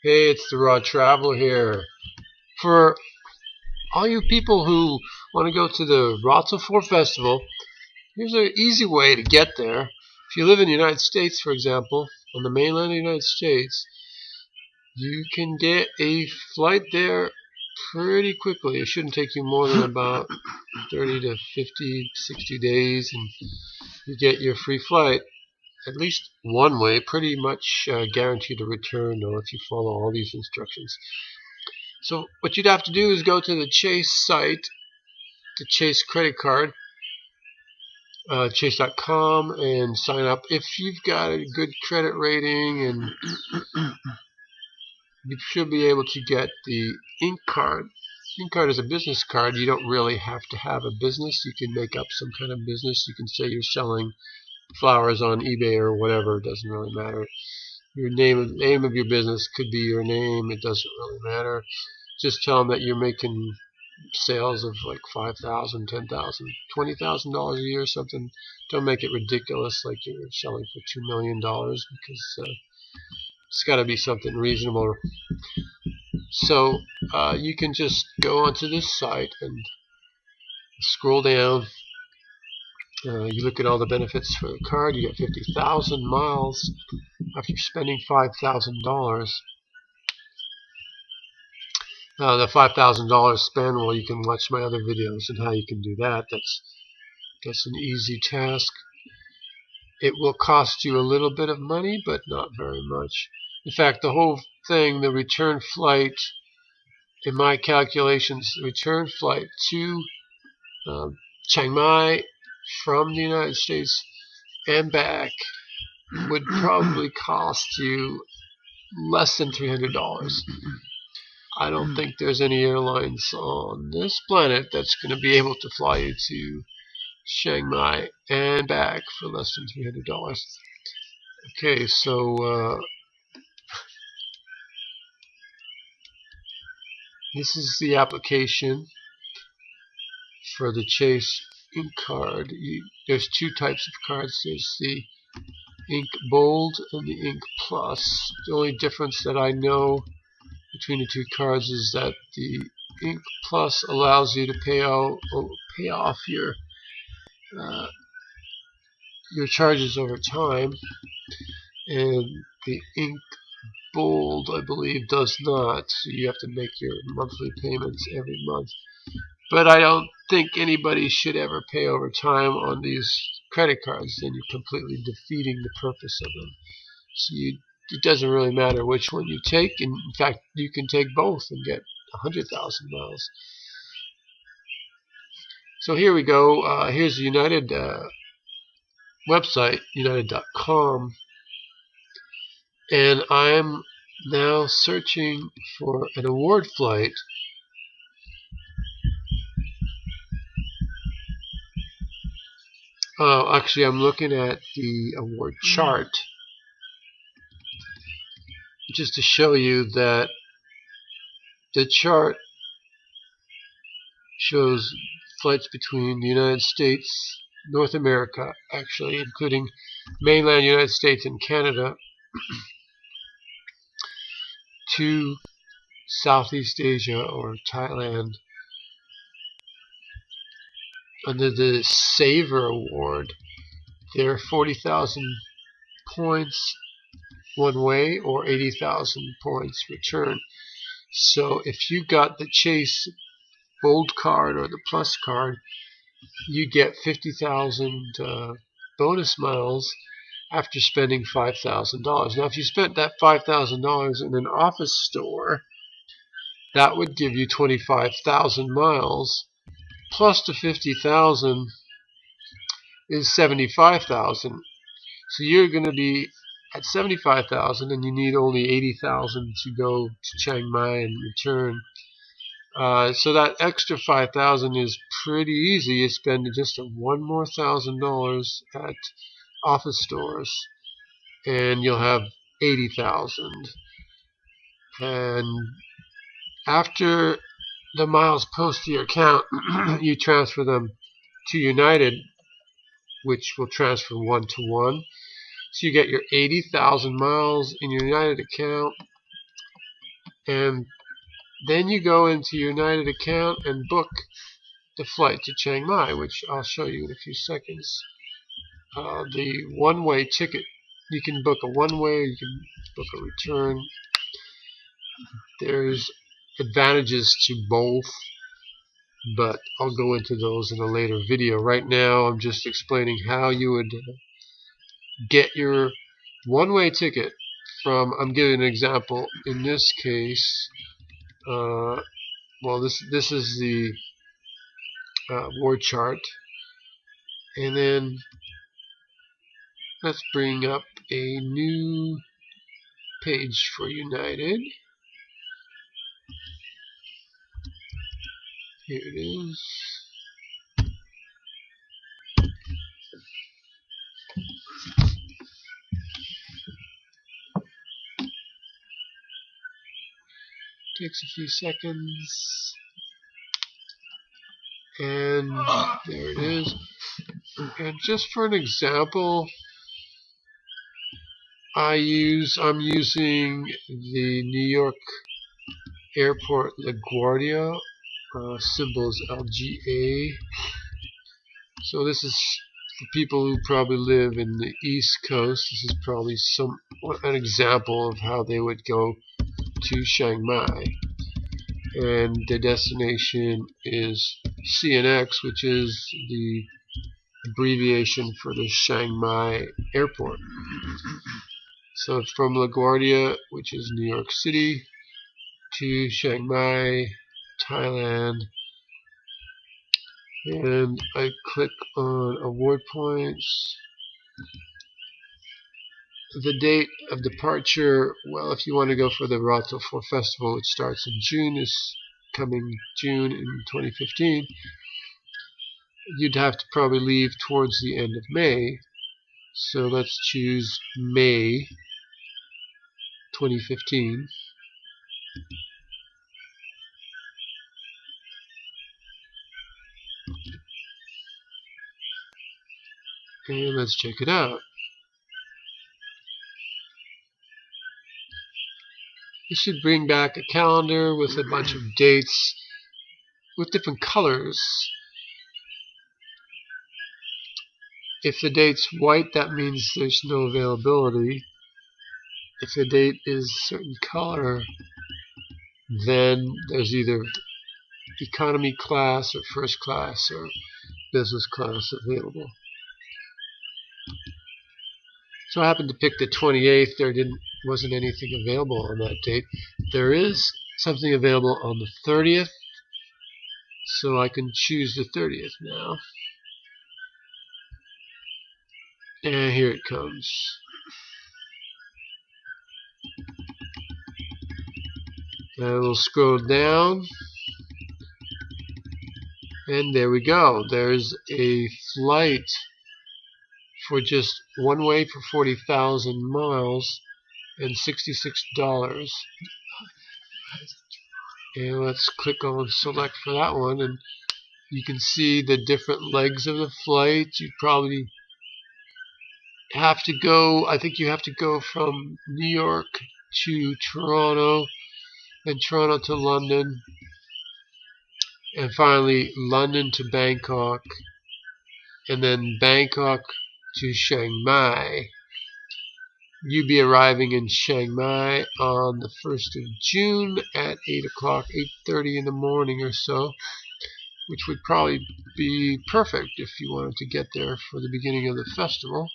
Hey, it's the Raw Traveler here. For all you people who want to go to the RT4 festival, here's an easy way to get there. If you live in the United States, for example, on the mainland of the United States, you can get a flight there pretty quickly. It shouldn't take you more than about 30 to 50, 60 days, and you get your free flight. At least one way, pretty much guaranteed a return, or if you follow all these instructions. So what you'd have to do is go to the Chase site, the Chase credit card, chase.com, and sign up. If you've got a good credit rating, and you should be able to get the Ink card. Ink card is a business card. You don't really have to have a business. You can make up some kind of business. You can say you're selling flowers on eBay or whatever. It doesn't really matter. Your name of your business could be your name. It doesn't really matter. Just tell them that you're making sales of like $5,000, $10,000, $20,000 a year or something. Don't make it ridiculous like you're selling for $2 million, because it's got to be something reasonable. So you can just go onto this site and scroll down. You look at all the benefits for the card. You get 50,000 miles after spending $5,000. The $5,000 spend, well, you can watch my other videos on how you can do that. That's an easy task. It will cost you a little bit of money, but not very much. In fact, the whole thing, the return flight, in my calculations, the return flight to Chiang Mai from the United States and back would probably cost you less than $300. I don't think there's any airlines on this planet that's going to be able to fly you to Chiang Mai and back for less than $300. Okay, so this is the application for the Chase Ink card. There's two types of cards. There's the Ink Bold and the Ink Plus. The only difference that I know between the two cards is that the Ink Plus allows you to pay off your charges over time, and the Ink Bold, I believe, does not. So you have to make your monthly payments every month. But I don't think anybody should ever pay over time on these credit cards. Then you're completely defeating the purpose of them. So it doesn't really matter which one you take. In fact, you can take both and get 100,000 miles. So here we go. Here's the United website, united.com. And I'm now searching for an award flight. Actually, I'm looking at the award chart just to show you that the chart shows flights between the United States, North America, actually, including mainland United States and Canada, to Southeast Asia or Thailand. Under the Saver Award, there are 40,000 points one way or 80,000 points return. So if you got the Chase Bold card or the Plus card, you get 50,000 bonus miles after spending $5,000. Now, if you spent that $5,000 in an office store, that would give you 25,000 miles, plus the 50,000 is 75,000. So you're going to be at 75,000, and you need only 80,000 to go to Chiang Mai and return. So that extra 5,000 is pretty easy. You spend just one more $1,000 at office stores, and you'll have 80,000. And after the miles post to your account, you transfer them to United, which will transfer 1-to-1. So you get your 80,000 miles in your United account, And then you go into your United account and book the flight to Chiang Mai, which I'll show you in a few seconds. The one-way ticket, you can book a one-way, you can book a return. There's advantages to both, but I'll go into those in a later video. Right now I'm just explaining how you would get your one-way ticket from, I'm giving an example in this case. Well, this is the ward chart, and then let's bring up a new page for United. Here it is. Takes a few seconds, and there it is. And just for an example, I'm using the New York Airport LaGuardia, symbols LGA. So this is for people who probably live in the East Coast. This is probably an example of how they would go to Chiang Mai, and the destination is CNX, which is the abbreviation for the Chiang Mai Airport. So from LaGuardia, which is New York City, to Chiang Mai, Thailand, and I click on award points. The date of departure, well, if you want to go for the RT4 festival, which starts in June, is coming June in 2015, you'd have to probably leave towards the end of May. So let's choose May 2015. And let's check it out. It should bring back a calendar with a bunch of dates with different colors. If the date's white, that means there's no availability. If the date is a certain color, then there's either economy class or first class or business class available. So I happened to pick the 28th. There wasn't anything available on that date. There is something available on the 30th, so I can choose the 30th now. And here it comes. And we'll scroll down, and there we go. There's a flight for just one way for 40,000 miles and $66. And let's click on select for that one, and you can see the different legs of the flight. You probably have to go, I think you have to go from New York to Toronto, and Toronto to London, and finally London to Bangkok, and then Bangkok to Chiang Mai. You'll be arriving in Chiang Mai on the 1st of June at 8 o'clock, 8:30 in the morning or so, which would probably be perfect if you wanted to get there for the beginning of the festival.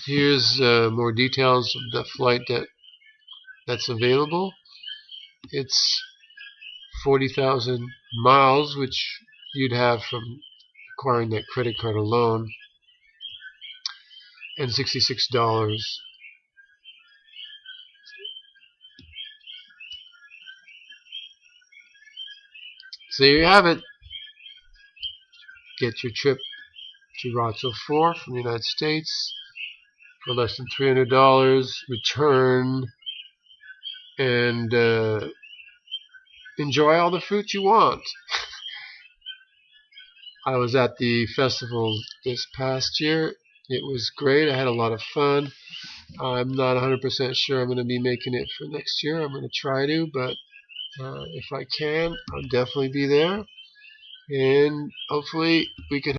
Here's more details of the flight that's available. It's 40,000 miles, which you'd have from acquiring that credit card alone, and $66. So there you have it. Get your trip to RT4 from the United States for less than $300. Return, and enjoy all the fruit you want. I was at the festival this past year. It was great. I had a lot of fun. I'm not 100% sure I'm going to be making it for next year. I'm going to try to, but if I can, I'll definitely be there. And hopefully we can